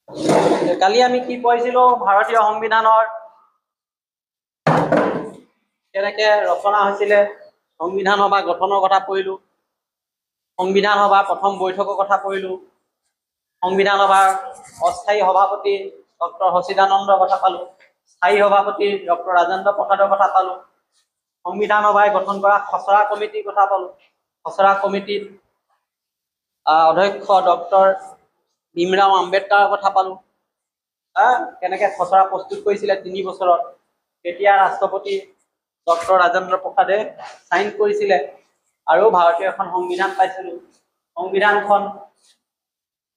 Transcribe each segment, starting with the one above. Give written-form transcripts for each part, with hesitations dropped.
কালি আমি কি পঢ়িছিলো ভাৰতীয় সংবিধানৰ কেনেকে ৰচনা হৈছিলে সংবিধান সভা গঠনৰ কথা পঢ়িলো সংবিধান সভা প্ৰথম বৈঠকৰ কথা পঢ়িলো সংবিধান সভাৰ অস্থায়ী সভাপতি ডক্টৰ হচিদানন্দৰ কথা পালো স্থায়ী সভাপতি ডক্টৰ ৰাজেন্দ্ৰ প্ৰসাদৰ কথা পালো সংবিধান সভাই গঠন কৰা খচৰা কমিটিৰ কথা পালো খচৰা কমিটিৰ অধ্যক্ষ ডক্টৰ ভীমৰাও আম্বেদকাৰৰ কথা পালো কেনেকে খচৰা প্ৰস্তুত কৰিছিলে 3 বছৰত তেতিয়া ৰাষ্ট্ৰপতি ডক্টৰ ৰাজেন্দ্ৰ প্ৰসাদে সাইন কৰিছিলে আৰু ভাৰতীয় এখন সংবিধান পাইছিলো সংবিধানখন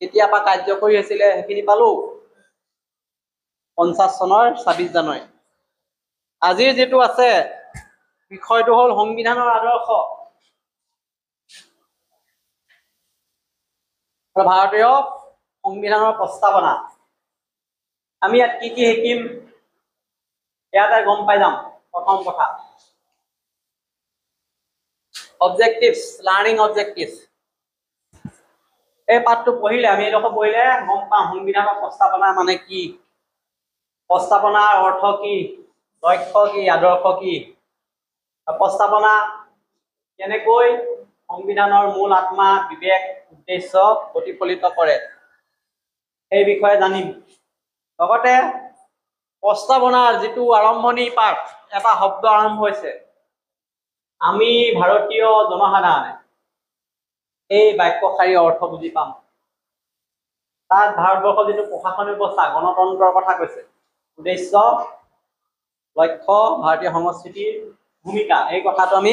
কেতিয়া পা কাৰ্যকৰী হৈছিলে সেইখিনি পালো 50 চনৰ 26 জানুৱাৰী আজিৰ যেটো আছে বিষয়টো হল সংবিধানৰ আদৰ্শ ভাৰতীয় সংবিধানৰ প্ৰস্তাৱনা আমি ইয়াত কি কি শিকিম ইয়াতে গম পাই যাম প্ৰথম কথা অবজেক্টিভস লাৰ্নিং অবজেক্টিভস এই পাঠটো পঢ়িলে আমি এইডোখৰ পঢ়িলে গম পাম সংবিধানৰ প্ৰস্তাৱনা মানে কি প্ৰস্তাৱনাৰ অৰ্থ কি লক্ষ্য কি আদৰ্শ কি প্ৰস্তাৱনা কেনেকৈ সংবিধানৰ মূল আত্মা বিবেক উদ্দেশ্য প্ৰতিফলিত কৰে এই বিষয়ে জানিম লগতে প্ৰস্তাৱনাৰ যেটো আৰম্ভণি পাঠ এটা শব্দ আৰম্ভ হৈছে আমি ভাৰতীয় জনসাধাৰণে এই বাক্যশাৰীৰ অৰ্থ বুজি পাম তাত ভাৰতবৰ্ষৰ যেটো প্ৰশাসনিক ব্যৱস্থা গণতন্ত্ৰৰ কথা কৈছে উদ্দেশ্য লক্ষ্য ভাৰতীয় সংস্কৃতিৰ ভূমিকা এই কথাটো আমি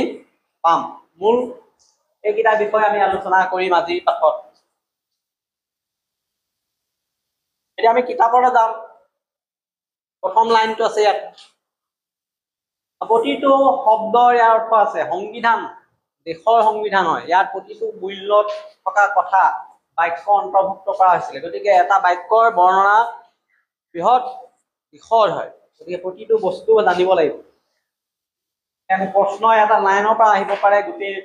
পাম মূল এইকেইটা বিষয় আমি আলোচনা কৰিম আজিৰ পাঠত এতিয়া আমি কিতাপলৈ যাম প্ৰথম লাইনটো আছে ইয়াত প্ৰতিটো শব্দৰ ইয়াৰ অৰ্থ আছে সংবিধান দেশৰ সংবিধান হয় ইয়াত প্ৰতিটো মূল্যত থকা কথা বাক্য অন্তৰ্ভুক্ত কৰা হৈছিল গতিকে এটা বাক্যৰ বৰ্ণনা বৃহৎ বিষয় হয় গতিকে প্ৰতিটো বস্তু জানিব লাগিব এনে প্ৰশ্ন এটা লাইনৰ পৰা আহিব পাৰে গোটেই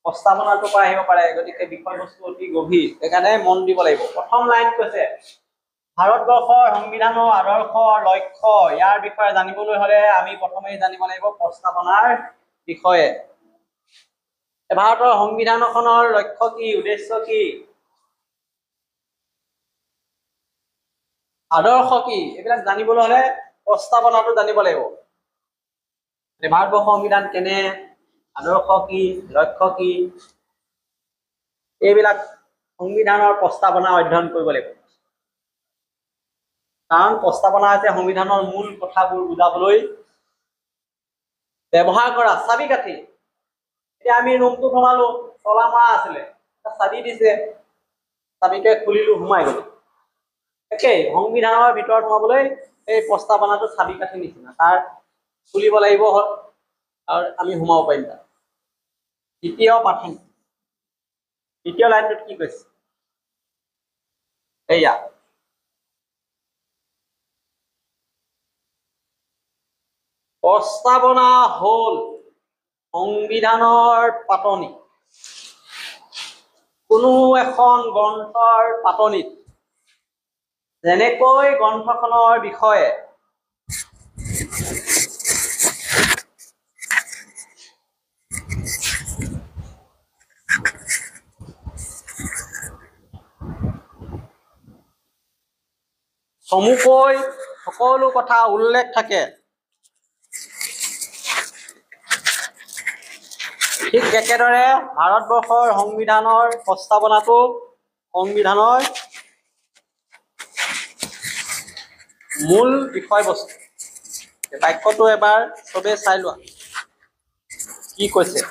প্ৰস্তাৱনাটোৰ পৰা আহিব পাৰে গতিকে বিষয়বস্তু অতি গভীৰ সেইকাৰণে মন দিব লাগিব প্ৰথম লাইন কৈছে ভাৰতবৰ্ষৰ সংবিধানৰ আদৰ্শ লক্ষ্য ইয়াৰ বিষয়ে জানিবলৈ হলে আমি প্ৰথমেই জানিব লাগিব প্ৰস্তাৱনাৰ বিষয়ে ভাৰতৰ সংবিধানখনৰ লক্ষ্য কি উদ্দেশ্য কি আদৰ্শ কি এইবিলাক জানিবলৈ হলে প্ৰস্তাৱনাটো জানিব লাগিব ভাৰতবৰ্ষৰ সংবিধান কেনে আদৰ্শ কি লক্ষ্য কি এইবিলাক সংবিধানৰ প্ৰস্তাৱনা অধ্যয়ন কৰিব লাগিব কাৰণ প্ৰস্তাৱনা আছে সংবিধানৰ মূল কথাবোৰ বুজাবলৈ ব্যৱহাৰ কৰা চাবিকাঠি এতিয়া আমি ৰুমটো সোমালো তলা মৰা আছিলে চাবি দিছে চাবিটোৱে খুলিলো সোমাই গলো একেই সংবিধানৰ ভিতৰত সোমাবলৈ এই প্ৰস্তাৱনাটো চাবিকাঠি নিচিনা তাৰ খুলিব লাগিব আৰু আমি সোমাব পাৰিম তাত দ্বিতীয় লাইনটোত কি কৈছে এইয়া প্ৰস্তাৱনা হল সংবিধানৰ পাতনি কোনো এখন গ্ৰন্থৰ পাতনিত যেনেকৈ গ্ৰন্থখনৰ বিষয়ে চমুকৈ সকলো কথা উল্লেখ থাকে ঠিক একেদৰে ভাৰতবৰ্ষৰ সংবিধানৰ প্ৰস্তাৱনাটো সংবিধানৰ মূল বিষয়বস্তু বাক্যটো এবাৰ সবে চাই লোৱা কি কৈছে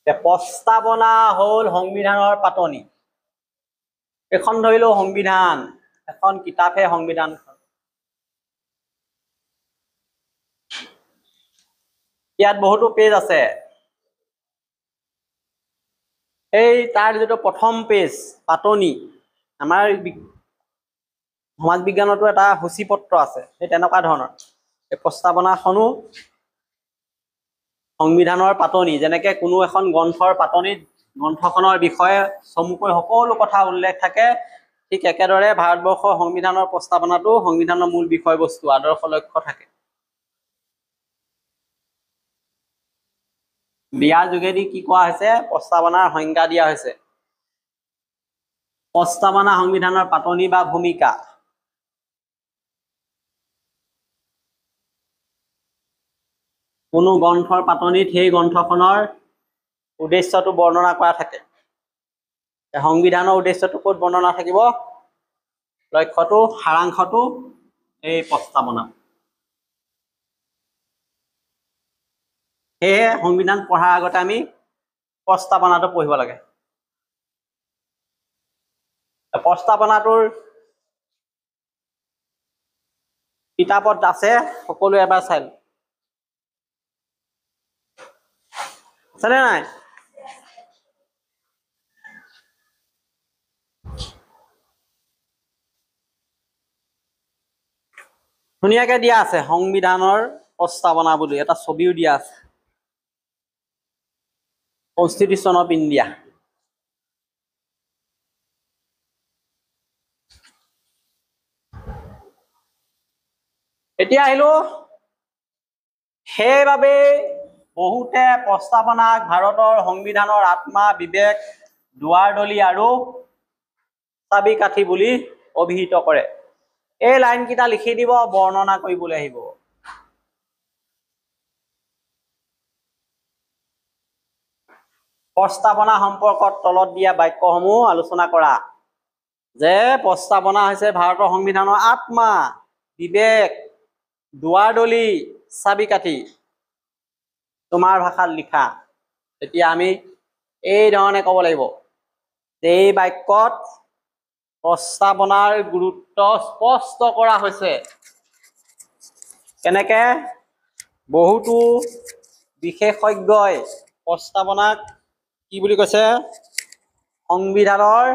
প্ৰস্তাৱনা হল সংবিধানৰ পাতনি এখন ধৰিলো সংবিধান এখন কিতাপহে সংবিধানখন ইয়াত বহুতো পেজ আছে এই তাৰ যেটো প্ৰথম পেজ পাতনি আমাৰ সমাজ বিজ্ঞানতো এটা সূচীপত্ৰ আছে এই তেনেকুৱা ধৰণৰ এই প্ৰস্তাৱনাখনো সংবিধানৰ পাতনি যেনেকৈ কোনো এখন গ্ৰন্থৰ পাতনিত গ্ৰন্থখনৰ বিষয়ে চমুকৈ সকলো কথা উল্লেখ থাকে, ঠিক একেদৰে ভাৰতবৰ্ষৰ সংবিধানৰ প্ৰস্তাৱনাটো সংবিধানৰ মূল বিষয়বস্তু আদৰ্শ লক্ষ্য থাকে। বিয়াৰ যোগেদি কি কোৱা হৈছে? প্ৰস্তাৱনাৰ সংজ্ঞা দিয়া হৈছে। প্ৰস্তাৱনা সংবিধানৰ পাতনি বা ভূমিকা। কোনো গ্ৰন্থৰ পাতনিত সেই গ্ৰন্থখনৰ উদ্দেশ্যটো বৰ্ণনা কৰা থাকে। সংবিধানৰ উদ্দেশ্যটো ক'ত বৰ্ণনা থাকিব? লক্ষ্যটো, সাৰাংশটো এই প্ৰস্তাৱনা। সেয়ে সংবিধান পঢ়াৰ আগতে আমি প্ৰস্তাৱনাটো পঢ়িব লাগে। প্ৰস্তাৱনাটোৰ কিতাপত আছে, সকলোৱে এবাৰ চাই লওক। আছেনে নাই? ধুনীয়াকে দিয়া আছে সংবিধানৰ প্ৰস্তাৱনা বুলি, এটা ছবিও দিয়া আছে, কনষ্টিটিউশ্যন অফ ইণ্ডিয়া। এতিয়া আহিলো, সেইবাবে বহুতে প্ৰস্তাৱনাক ভাৰতৰ সংবিধানৰ আত্মা, বিবেক, দুৱাৰদলি আৰু চাবিকাঠি বুলি অভিহিত কৰে। এই লাইনকেইটা লিখি দিব, বৰ্ণনা কৰিবলৈ আহিব। প্ৰস্তাৱনা সম্পৰ্কত তলত দিয়া বাক্যসমূহ আলোচনা কৰা। যে প্ৰস্তাৱনা হৈছে ভাৰতৰ সংবিধানৰ আত্মা, বিবেক, দুৱাৰদলি, চাবিকাঠি। তোমাৰ ভাষাত লিখা। তেতিয়া আমি এই ধৰণে ক'ব লাগিব যে এই বাক্যত প্ৰস্তাৱনাৰ গুৰুত্ব স্পষ্ট কৰা হৈছে। কেনেকে? বহুতো বিশেষজ্ঞই প্ৰস্তাৱনাক কি বুলি কৈছে? সংবিধানৰ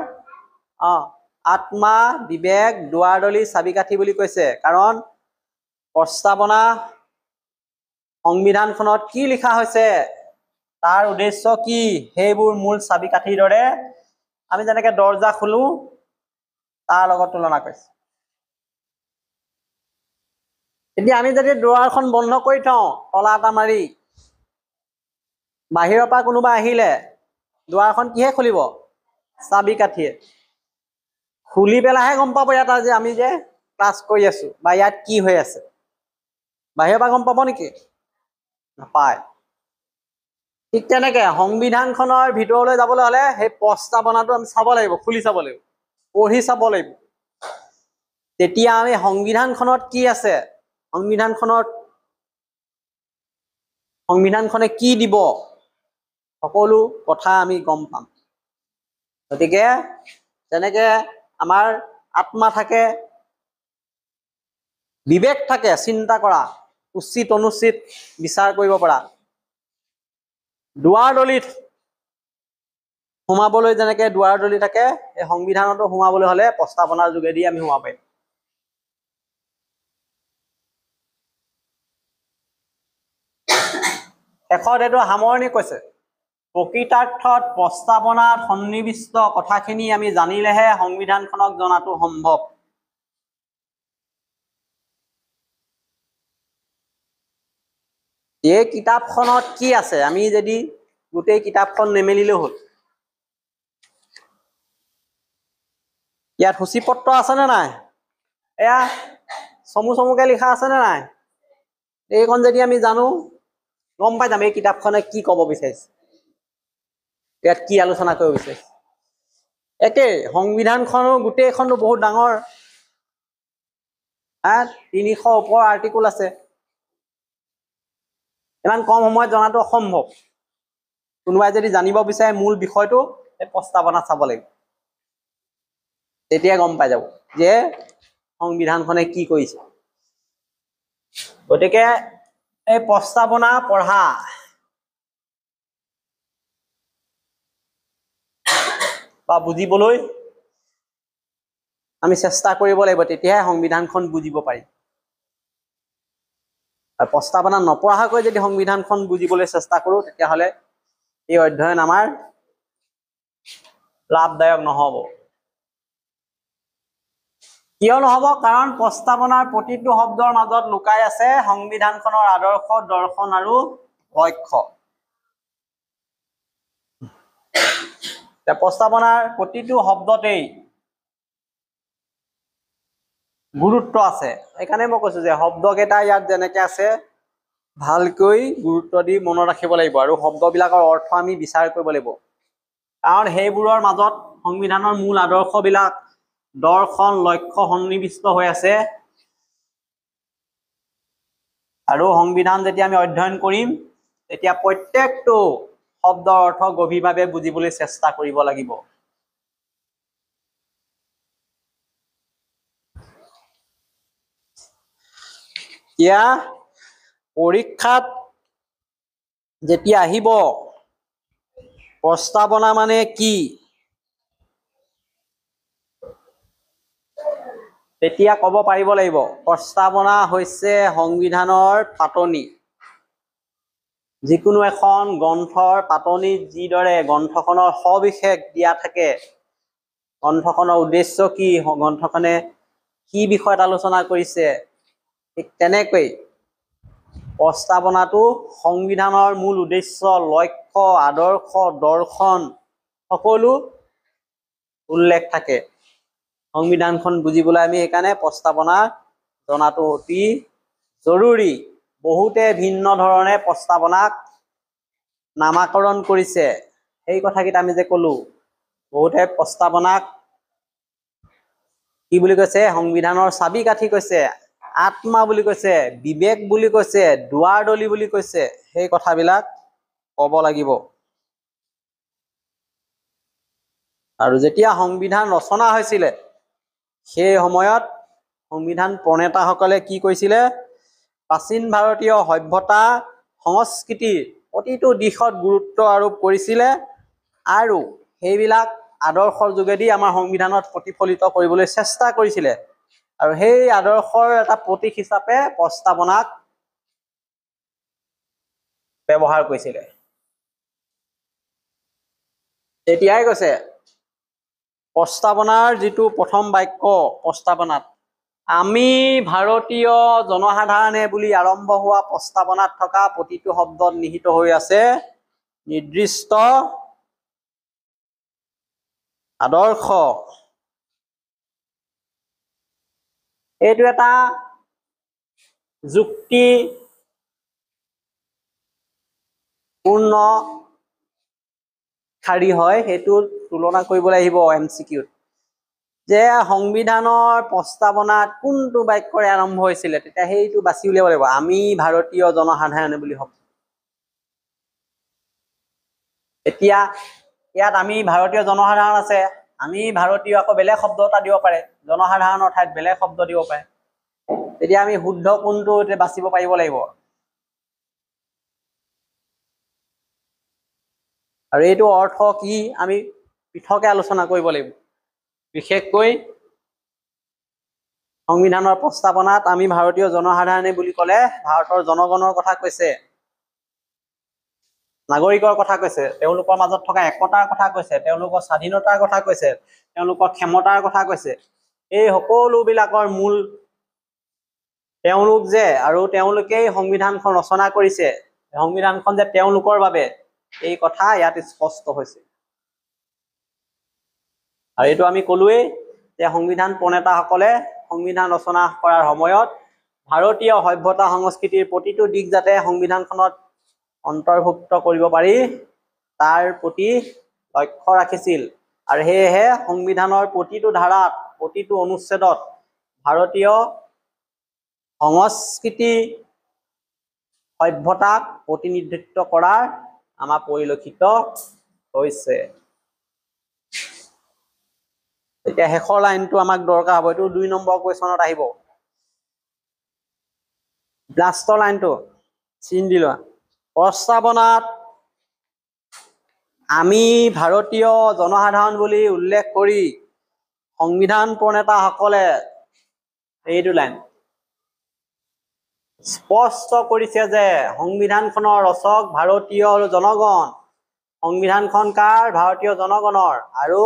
আত্মা, বিবেক, দুৱাৰদলি, চাবিকাঠি বুলি কৈছে। কাৰণ প্ৰস্তাৱনা সংবিধানখনত কি লিখা হৈছে, তাৰ উদ্দেশ্য কি, সেইবোৰ মূল চাবিকাঠিৰ দৰে আমি যেনেকে দৰ্জা খোলো তাৰ লগত তুলনা কৰিছে। এতিয়া আমি যদি দুৱাৰখন বন্ধ কৰি থওঁ তলা এটা মাৰি, বাহিৰৰ পৰা কোনোবা আহিলে দুৱাৰখন কিহে খুলিব? চাবিকাঠিয়ে। খুলি পেলাইহে গম পাব ইয়াত যে আমি যে ক্লাছ কৰি আছো বা ইয়াত কি হৈ আছে। বাহিৰৰ পৰা গম পাব নেকি? নাপায়। ঠিক তেনেকে সংবিধানখনৰ ভিতৰলৈ যাবলৈ হলে সেই প্ৰস্তাৱনাটো আমি চাব লাগিব, খুলি চাব লাগিব, পঢ়ি চাব লাগিব। তেতিয়া আমি সংবিধানখনত কি আছে, সংবিধানখনে কি দিব, সকলো কথা আমি গম পাম। গতিকে যেনেকে আমাৰ আত্মা থাকে, বিবেক থাকে, চিন্তা কৰা, উচিত অনুচিত বিচাৰ কৰিব পৰা, দুৱাৰদলিত সোমাবলৈ যেনেকে দুৱাৰদলি থাকে, এই সংবিধানতো সোমাবলৈ হলে প্ৰস্তাৱনাৰ যোগেদি আমি সোমাব পাৰিম। শেষত এইটো সামৰণি কৈছে, প্ৰকৃতাৰ্থত প্ৰস্তাৱনাত সন্নিৱিষ্ট কথাখিনি আমি জানিলেহে সংবিধানখনক জনাটো সম্ভৱ। এই কিতাপখনত কি আছে আমি যদি গোটেই কিতাপখন নেমেলিলেও হ'ল। ইয়াত সূচীপত্ৰ আছেনে নাই? এয়া চমুকে লিখা আছেনে নাই? এইখন যদি আমি জানো গম পাই যাম এই কিতাপখনে কি ক'ব বিচাৰিছে, ইয়াত কি আলোচনা কৰিব বিচাৰিছে। একেই সংবিধানখনো গোটেইখনটো বহুত ডাঙৰ, 300 ওপৰৰ আৰ্টিকুল আছে। ইমান কম সময়ত জনাটো অসম্ভৱ। কোনোবাই যদি জানিব বিচাৰে মূল বিষয়টো, এই প্ৰস্তাৱনা চাব লাগিব, তেতিয়া গম পাই যাব যে সংবিধানখনে কি কৰিছে। গতিকে এই প্ৰস্তাৱনা পঢ়া বা বুজিবলৈ আমি চেষ্টা কৰিব লাগিব, তেতিয়াহে সংবিধানখন বুজিব পাৰিম। আৰু প্ৰস্তাৱনা নপঢ়াকৈ যদি সংবিধানখন বুজিবলৈ চেষ্টা কৰোঁ তেতিয়াহ'লে এই অধ্যয়ন আমাৰ লাভদায়ক নহ'ব। কিয় নহ'ব? কাৰণ প্ৰস্তাৱনাৰ প্ৰতিটো শব্দৰ মাজত লুকাই আছে সংবিধানখনৰ আদৰ্শ, দৰ্শন আৰু লক্ষ্য। প্ৰস্তাৱনাৰ প্ৰতিটো শব্দতেই গুৰুত্ব আছে। সেইকাৰণে মই কৈছো যে শব্দকেইটা ইয়াত যেনেকে আছে ভালকৈ গুৰুত্ব দি মনত ৰাখিব লাগিব আৰু শব্দবিলাকৰ অৰ্থ আমি বিচাৰ কৰিব লাগিব। কাৰণ সেইবোৰৰ মাজত সংবিধানৰ মূল আদৰ্শবিলাক, দৰ্শন, লক্ষ্য সন্নিৱিষ্ট হৈ আছে। আৰু সংবিধান যেতিয়া আমি অধ্যয়ন কৰিম তেতিয়া প্ৰত্যেকটো শব্দৰ অৰ্থ গভীৰভাৱে বুজিবলৈ চেষ্টা কৰিব লাগিব। এতিয়া পৰীক্ষাত যেতিয়া আহিব প্ৰস্তাৱনা মানে কি, তেতিয়া ক'ব পাৰিব লাগিব প্ৰস্তাৱনা হৈছে সংবিধানৰ পাতনি। যিকোনো এখন গ্ৰন্থৰ পাতনিত যিদৰে গ্ৰন্থখনৰ সবিশেষ দিয়া থাকে, গ্ৰন্থখনৰ উদ্দেশ্য কি, গ্ৰন্থখনে কি বিষয়ত আলোচনা কৰিছে, ঠিক তেনেকৈ প্ৰস্তাৱনাটো সংবিধানৰ মূল উদ্দেশ্য, লক্ষ্য, আদৰ্শ, দৰ্শন সকলো উল্লেখ থাকে। সংবিধানখন বুজিবলৈ আমি সেইকাৰণে প্ৰস্তাৱনা জনাটো অতি জৰুৰী। বহুতে ভিন্ন ধৰণে প্ৰস্তাৱনাক নামাকৰণ কৰিছে। সেই কথাকেইটা আমি যে ক'লো, বহুতে প্ৰস্তাৱনাক কি বুলি কৈছে, সংবিধানৰ চাবি কাঠি কৈছে, আত্মা বুলি কৈছে, বিবেক বুলি কৈছে, দুৱাৰদলি বুলি কৈছে। সেই কথাবিলাক ক'ব লাগিব। আৰু যেতিয়া সংবিধান ৰচনা হৈছিলে সেই সময়ত সংবিধান প্ৰণেতাসকলে কি কৈছিলে, প্ৰাচীন ভাৰতীয় সভ্যতা সংস্কৃতিৰ প্ৰতিটো দিশত গুৰুত্ব আৰোপ কৰিছিলে আৰু সেইবিলাক আদৰ্শৰ যোগেদি আমাৰ সংবিধানত প্ৰতিফলিত কৰিবলৈ চেষ্টা কৰিছিলে। আৰু সেই আদৰ্শৰ এটা প্ৰতীক হিচাপে প্ৰস্তাৱনাক ব্যৱহাৰ কৰিছিলে। তেতিয়াই কৈছে প্ৰস্তাৱনাৰ যিটো প্ৰথম বাক্য প্ৰস্তাৱনাত, আমি ভাৰতীয় জনসাধাৰণে বুলি আৰম্ভ হোৱা প্ৰস্তাৱনাত থকা প্ৰতিটো শব্দত নিহিত হৈ আছে নিৰ্দিষ্ট আদৰ্শ। এইটো এটা যুক্তি পূৰ্ণ শাৰী হয়, সেইটো তুলনা কৰিবলৈ আহিব MCQত, যে সংবিধানৰ প্ৰস্তাৱনাত কোনটো বাক্যৰে আৰম্ভ হৈছিলে, তেতিয়া সেইটো বাছি উলিয়াব লাগিব, আমি ভাৰতীয় জনসাধাৰণে বুলি হ'ব। এতিয়া ইয়াত আমি ভাৰতীয় জনসাধাৰণ আছে, আমি ভাৰতীয় আকৌ বেলেগ শব্দ এটা দিব পাৰে, জনসাধাৰণৰ ঠাইত বেলেগ শব্দ দিব পাৰে। তেতিয়া আমি শুদ্ধ কোনটো বাচিব পাৰিব লাগিব। আৰু এইটো অৰ্থ কি আমি পৃথকে আলোচনা কৰিব লাগিব। বিশেষকৈ সংবিধানৰ প্ৰস্তাৱনাত আমি ভাৰতীয় জনসাধাৰণে বুলি ক'লে ভাৰতৰ জনগণৰ কথা কৈছে, নাগৰিকৰ কথা কৈছে, তেওঁলোকৰ মাজত থকা একতাৰ কথা কৈছে, তেওঁলোকৰ স্বাধীনতাৰ কথা কৈছে, তেওঁলোকৰ ক্ষমতাৰ কথা কৈছে। এই সকলোবিলাকৰ মূল তেওঁলোক যে, আৰু তেওঁলোকেই সংবিধানখন ৰচনা কৰিছে, সংবিধানখন যে তেওঁলোকৰ বাবে, এই কথা ইয়াত স্পষ্ট হৈছে। আৰু এইটো আমি ক'লোৱেই যে সংবিধান প্ৰণেতাসকলে সংবিধান ৰচনা কৰাৰ সময়ত ভাৰতীয় সভ্যতা সংস্কৃতিৰ প্ৰতিটো দিশ যাতে সংবিধানখনত অন্তৰ্ভুক্ত কৰিব পাৰি তাৰ প্ৰতি লক্ষ্য ৰাখিছিল। আৰু সেয়েহে সংবিধানৰ প্ৰতিটো ধাৰাত, প্ৰতিটো অনুচ্ছেদত ভাৰতীয় সংস্কৃতি সভ্যতাক প্ৰতিনিধিত্ব কৰাৰ আমাৰ পৰিলক্ষিত হৈছে। এতিয়া শেষৰ লাইনটো আমাক দৰকাৰ হ'ব, এইটো 2 নম্বৰ কুৱেশ্যনত আহিব। লাষ্টৰ লাইনটো চিন দি লোৱা, প্ৰস্তাৱনাত আমি ভাৰতীয় জনসাধাৰণ বুলি উল্লেখ কৰি সংবিধান প্ৰণেতাসকলে, এইটো লাইন, স্পষ্ট কৰিছে যে সংবিধানখনৰ ৰচক ভাৰতীয় জনগণ। সংবিধানখন কাৰ? ভাৰতীয় জনগণৰ। আৰু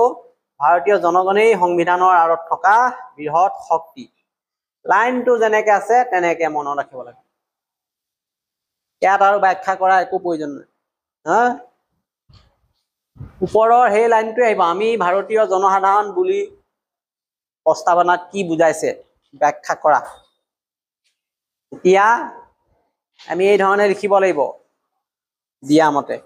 ভাৰতীয় জনগণেই সংবিধানৰ আঁৰত থকা বৃহৎ শক্তি। লাইনটো যেনেকে আছে তেনেকে মনত ৰাখিব লাগে। ইয়াত আৰু ব্যাখ্যা কৰা একো প্ৰয়োজন নাই। হা, ওপৰৰ সেই লাইনটোৱে আহিব। আমি ভাৰতীয় জনসাধাৰণ বুলি প্ৰস্তাৱনাত কি বুজাইছে ব্যাখ্যা কৰা। এতিয়া আমি এই ধৰণে লিখিব লাগিব দিয়া মতে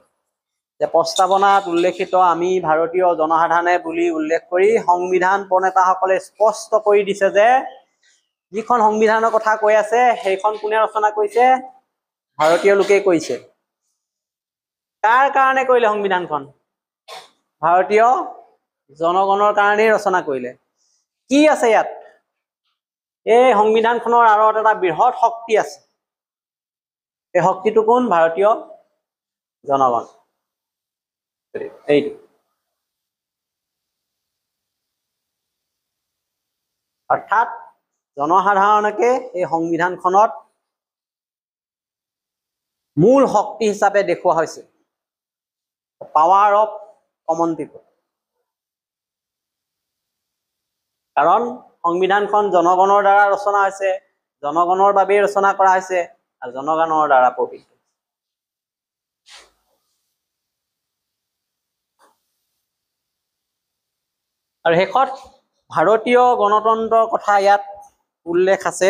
যে প্ৰস্তাৱনাত উল্লেখিত আমি ভাৰতীয় জনসাধাৰণে বুলি উল্লেখ কৰি সংবিধান প্ৰণেতাসকলে স্পষ্ট কৰি দিছে যে যিখন সংবিধানৰ কথা কৈ আছে সেইখন কোনে ৰচনা কৰিছে? ভাৰতীয় লোকেই কৰিছে। কাৰ কাৰণে কৰিলে সংবিধানখন? ভাৰতীয় জনগণৰ কাৰণেই ৰচনা কৰিলে। কি আছে ইয়াত? এই সংবিধানখনৰ আঁৰত এটা বৃহৎ শক্তি আছে। এই শক্তিটো কোন? ভাৰতীয় জনগণ। এইটো অৰ্থাৎ জনসাধাৰণকে এই সংবিধানখনত মূল শক্তি হিচাপে দেখুওৱা হৈছে। পাৱাৰ অফ কমন পিপল। কাৰণ সংবিধানখন জনগণৰ দ্বাৰা ৰচনা হৈছে, জনগণৰ বাবেই ৰচনা কৰা হৈছে আৰু জনগণৰ দ্বাৰা পঢ়িত। আৰু শেষত ভাৰতীয় গণতন্ত্ৰৰ কথা ইয়াত উল্লেখ আছে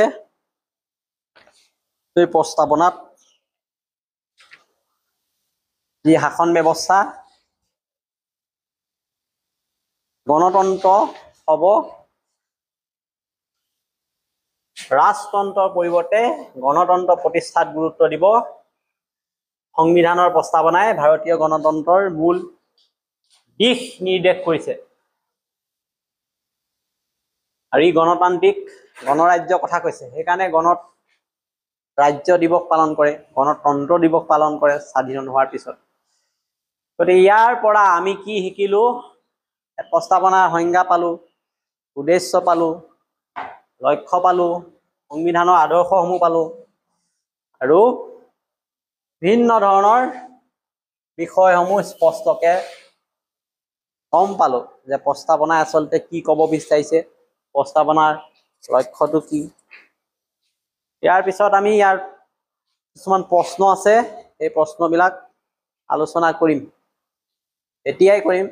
এই প্ৰস্তাৱনাত। যি শাসন ব্যৱস্থা গণতন্ত্ৰ হ'ব, ৰাজতন্ত্ৰৰ পৰিৱৰ্তে গণতন্ত্ৰ প্ৰতিষ্ঠাত গুৰুত্ব দিব। সংবিধানৰ প্ৰস্তাৱনাই ভাৰতীয় গণতন্ত্ৰৰ মূল দিশ নিৰ্দেশ কৰিছে। আৰু ই গণতান্ত্ৰিক গণৰাজ্য কথা কৈছে। সেইকাৰণে ৰাজ্য দিৱস পালন কৰে, গণতন্ত্ৰ দিৱস পালন কৰে স্বাধীন হোৱাৰ পিছত। গতিকে ইয়াৰ পৰা আমি কি শিকিলো? প্ৰস্তাৱনাৰ সংজ্ঞা পালো, উদ্দেশ্য পালো, লক্ষ্য পালো, সংবিধানৰ আদৰ্শসমূহ পালো আৰু ভিন্ন ধৰণৰ বিষয়সমূহ স্পষ্টকে গম পালো যে প্ৰস্তাৱনাই আচলতে কি ক'ব বিচাৰিছে, প্ৰস্তাৱনাৰ লক্ষ্যটো কি। ইয়াৰ পিছত আমি ইয়াৰ কিছুমান প্ৰশ্ন আছে, এই প্ৰশ্নবিলাক আলোচনা কৰিম, এতিয়াই কৰিম।